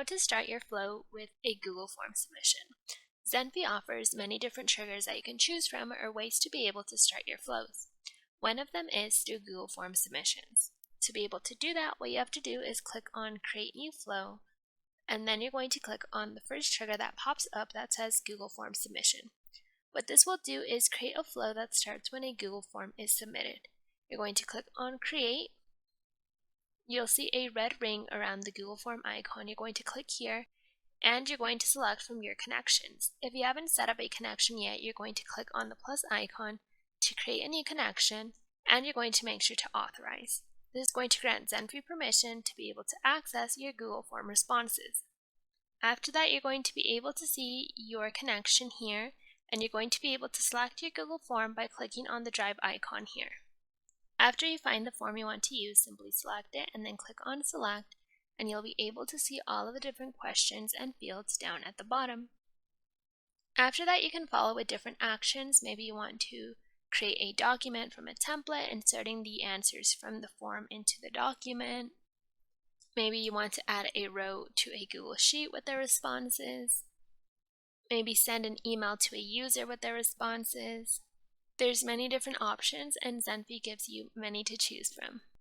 how to start your flow with a Google Form submission. Zenphi offers many different triggers that you can choose from or ways to be able to start your flows. One of them is through Google Form submissions. To be able to do that, what you have to do is click on Create New Flow, and then you're going to click on the first trigger that pops up that says Google Form Submission. What this will do is create a flow that starts when a Google form is submitted. You're going to click on Create. You'll see a red ring around the Google Form icon. You're going to click here, and you're going to select from your connections. If you haven't set up a connection yet, you're going to click on the plus icon to create a new connection, and you're going to make sure to authorize. This is going to grant Zenphi permission to be able to access your Google Form responses. After that, you're going to be able to see your connection here, and you're going to be able to select your Google Form by clicking on the drive icon here. After you find the form you want to use, simply select it and then click on Select, and you'll be able to see all of the different questions and fields down at the bottom. After that, you can follow with different actions. Maybe you want to create a document from a template, inserting the answers from the form into the document. Maybe you want to add a row to a Google Sheet with their responses. Maybe send an email to a user with their responses. There's many different options, and Zenphi gives you many to choose from.